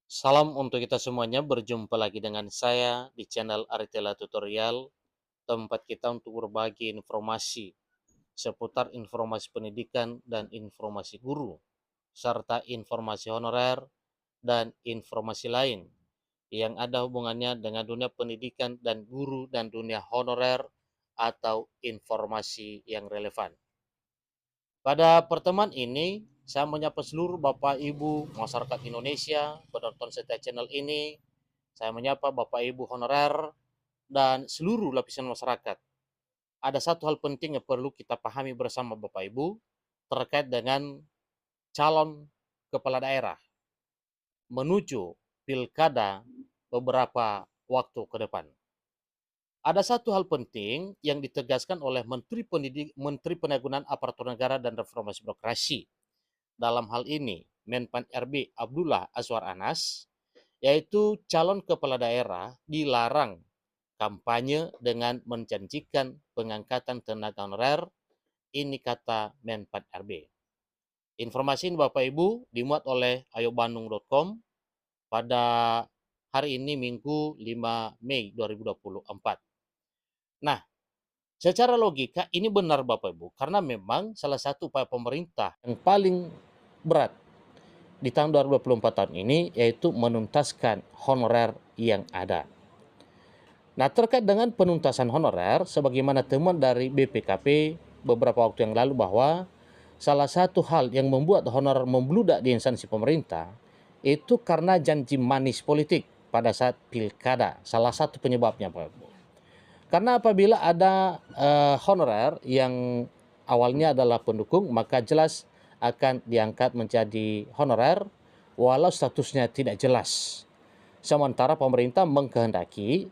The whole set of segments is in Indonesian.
Salam untuk kita semuanya, berjumpa lagi dengan saya di channel Aritela Tutorial, tempat kita untuk berbagi informasi seputar informasi pendidikan dan informasi guru, serta informasi honorer dan informasi lain yang ada hubungannya dengan dunia pendidikan dan guru dan dunia honorer atau informasi yang relevan. Pada pertemuan ini, saya menyapa seluruh Bapak Ibu masyarakat Indonesia, penonton setia channel ini. Saya menyapa Bapak Ibu honorer dan seluruh lapisan masyarakat. Ada satu hal penting yang perlu kita pahami bersama Bapak Ibu terkait dengan calon kepala daerah menuju pilkada beberapa waktu ke depan. Ada satu hal penting yang ditegaskan oleh Menteri Pendayagunaan Aparatur Negara dan Reformasi Birokrasi. Dalam hal ini, Menpan RB Abdullah Azwar Anas, yaitu calon kepala daerah dilarang kampanye dengan menjanjikan pengangkatan tenaga honorer. Ini kata Menpan RB. Informasi ini Bapak Ibu dimuat oleh ayobandung.com pada hari ini Minggu 5 Mei 2024. Nah, secara logika ini benar Bapak Ibu, karena memang salah satu upaya pemerintah yang paling berat di tahun 2024 tahun ini yaitu menuntaskan honorer yang ada. Nah, terkait dengan penuntasan honorer, sebagaimana temuan dari BPKP beberapa waktu yang lalu bahwa salah satu hal yang membuat honorer membludak di instansi pemerintah itu karena janji manis politik pada saat pilkada. Salah satu penyebabnya, Pak Ibu. Karena apabila ada honorer yang awalnya adalah pendukung, maka jelas akan diangkat menjadi honorer walau statusnya tidak jelas. Sementara pemerintah mengkehendaki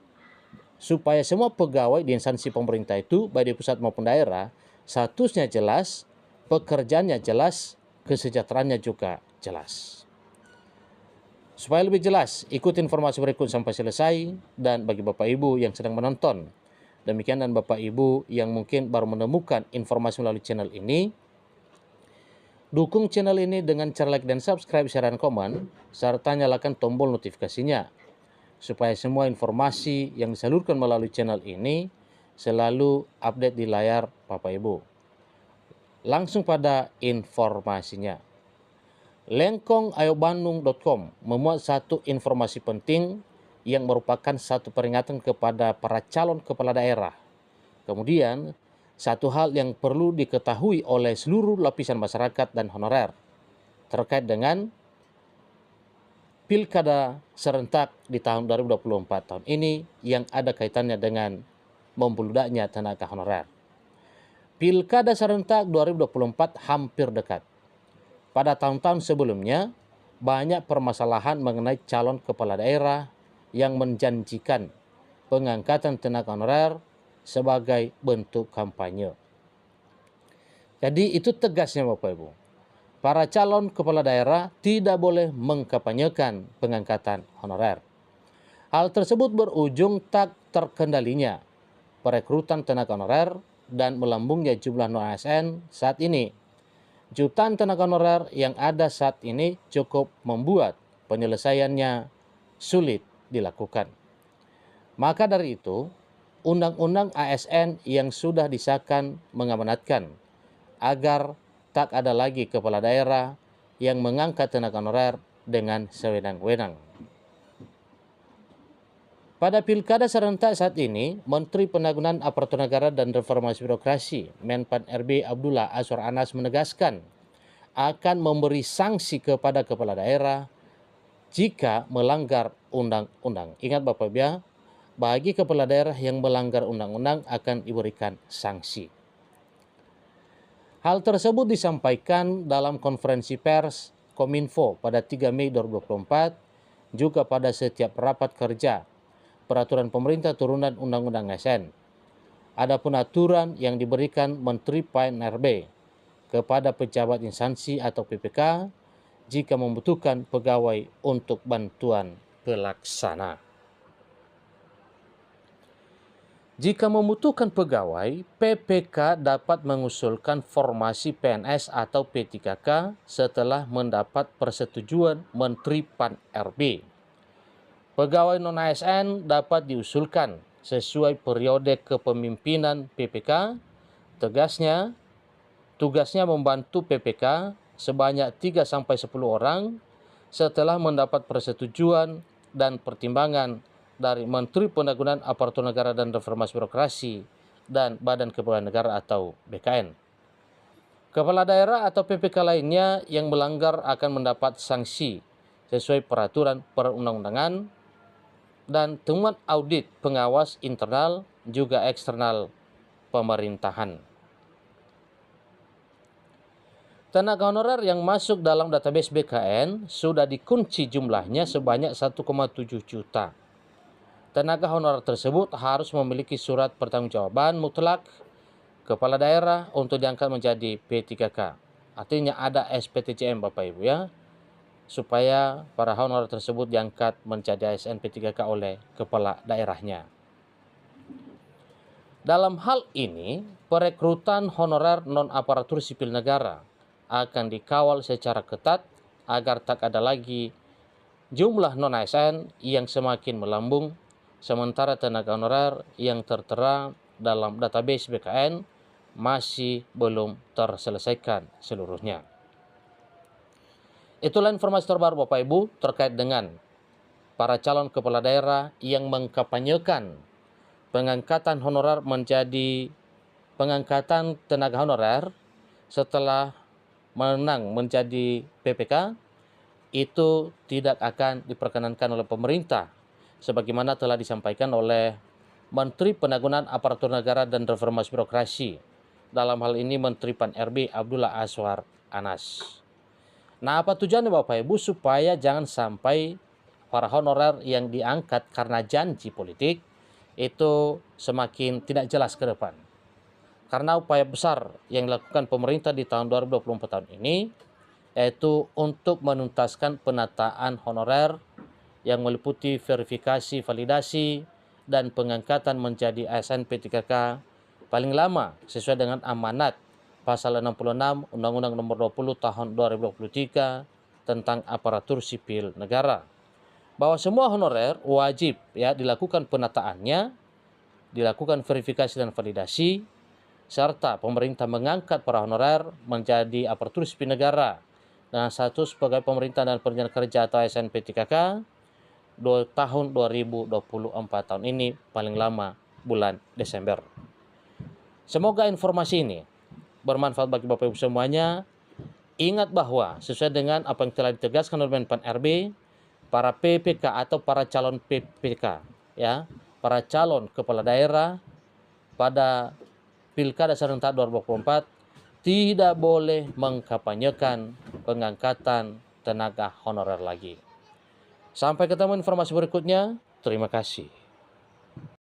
supaya semua pegawai di instansi pemerintah itu, baik di pusat maupun daerah, statusnya jelas, pekerjaannya jelas, kesejahteraannya juga jelas. Supaya lebih jelas, ikuti informasi berikut sampai selesai, dan bagi Bapak Ibu yang sedang menonton, demikian, dan Bapak Ibu yang mungkin baru menemukan informasi melalui channel ini, dukung channel ini dengan cara like dan subscribe, share, dan komen, serta nyalakan tombol notifikasinya, supaya semua informasi yang disalurkan melalui channel ini selalu update di layar Bapak Ibu. Langsung pada informasinya. Lengkongayobandung.com memuat satu informasi penting yang merupakan satu peringatan kepada para calon kepala daerah. Kemudian, satu hal yang perlu diketahui oleh seluruh lapisan masyarakat dan honorer terkait dengan pilkada serentak di tahun 2024 tahun ini yang ada kaitannya dengan membeludaknya tenaga honorer. Pilkada serentak 2024 hampir dekat. Pada tahun-tahun sebelumnya, banyak permasalahan mengenai calon kepala daerah yang menjanjikan pengangkatan tenaga honorer sebagai bentuk kampanye. Jadi itu tegasnya Bapak Ibu. Para calon kepala daerah tidak boleh mengkampanyekan pengangkatan honorer. Hal tersebut berujung tak terkendalinya perekrutan tenaga honorer dan melambungnya jumlah non-ASN saat ini. Jutaan tenaga honorer yang ada saat ini cukup membuat penyelesaiannya sulit dilakukan. Maka dari itu, Undang-Undang ASN yang sudah disahkan mengamanatkan agar tak ada lagi kepala daerah yang mengangkat tenaga honorer dengan sewenang-wenang. Pada pilkada serentak saat ini, Menteri Pendayagunaan Aparatur Negara dan Reformasi Birokrasi, Menpan RB Abdullah Azwar Anas menegaskan akan memberi sanksi kepada kepala daerah jika melanggar undang-undang. Ingat Bapak Ibu ya, bagi kepala daerah yang melanggar undang-undang akan diberikan sanksi. Hal tersebut disampaikan dalam konferensi pers Kominfo pada 3 Mei 2024, juga pada setiap rapat kerja peraturan pemerintah turunan Undang-Undang ASN. Adapun aturan yang diberikan Menteri PNRB kepada pejabat instansi atau PPK jika membutuhkan pegawai untuk bantuan pelaksana. Jika membutuhkan pegawai, PPK dapat mengusulkan formasi PNS atau P3K setelah mendapat persetujuan Menteri Pan-RB. Pegawai non-ASN dapat diusulkan sesuai periode kepemimpinan PPK. Tugasnya membantu PPK sebanyak 3-10 orang setelah mendapat persetujuan dan pertimbangan dari Menteri Pendagunan Aparatur Negara dan Reformasi Birokrasi dan Badan Kepegawaian Negara atau BKN. Kepala daerah atau PPK lainnya yang melanggar akan mendapat sanksi sesuai peraturan perundang-undangan dan temuan audit pengawas internal juga eksternal pemerintahan. Tenaga honorer yang masuk dalam database BKN sudah dikunci jumlahnya sebanyak 1,7 juta. Tenaga honorer tersebut harus memiliki surat pertanggungjawaban mutlak kepala daerah untuk diangkat menjadi P3K. Artinya ada SPTJM Bapak Ibu ya, supaya para honorer tersebut diangkat menjadi ASN P3K oleh kepala daerahnya. Dalam hal ini, perekrutan honorer non-aparatur sipil negara akan dikawal secara ketat agar tak ada lagi jumlah non-ASN yang semakin melambung, sementara tenaga honorer yang tertera dalam database BKN masih belum terselesaikan seluruhnya. Itulah informasi terbaru Bapak Ibu terkait dengan para calon kepala daerah yang mengkampanyekan pengangkatan honorer menjadi pengangkatan tenaga honorer setelah menang menjadi PPK itu tidak akan diperkenankan oleh pemerintah sebagaimana telah disampaikan oleh Menteri Pendagunan Aparatur Negara dan Reformasi Birokrasi, dalam hal ini Menteri Pan-RB Abdullah Azwar Anas. Nah, apa tujuannya Bapak Ibu? Supaya jangan sampai para honorer yang diangkat karena janji politik itu semakin tidak jelas ke depan. Karena upaya besar yang dilakukan pemerintah di tahun 2024 tahun ini yaitu untuk menuntaskan penataan honorer yang meliputi verifikasi, validasi, dan pengangkatan menjadi ASN P3K paling lama sesuai dengan amanat pasal 66 Undang-Undang Nomor 20 Tahun 2023 tentang aparatur sipil negara. Bahwa semua honorer wajib ya dilakukan penataannya, dilakukan verifikasi dan validasi, serta pemerintah mengangkat para honorer menjadi aparatur sipil negara dengan status pegawai pemerintah dan pekerjaan kerja atau ASN P3K tahun 2024 tahun ini paling lama bulan Desember. Semoga informasi ini bermanfaat bagi Bapak Ibu semuanya. Ingat bahwa sesuai dengan apa yang telah ditegaskan oleh Menpan RB, para PPK atau para calon PPK ya, para calon kepala daerah pada Pilkada serentak 2024 tidak boleh mengkampanyekan pengangkatan tenaga honorer lagi. Sampai ketemu informasi berikutnya. Terima kasih.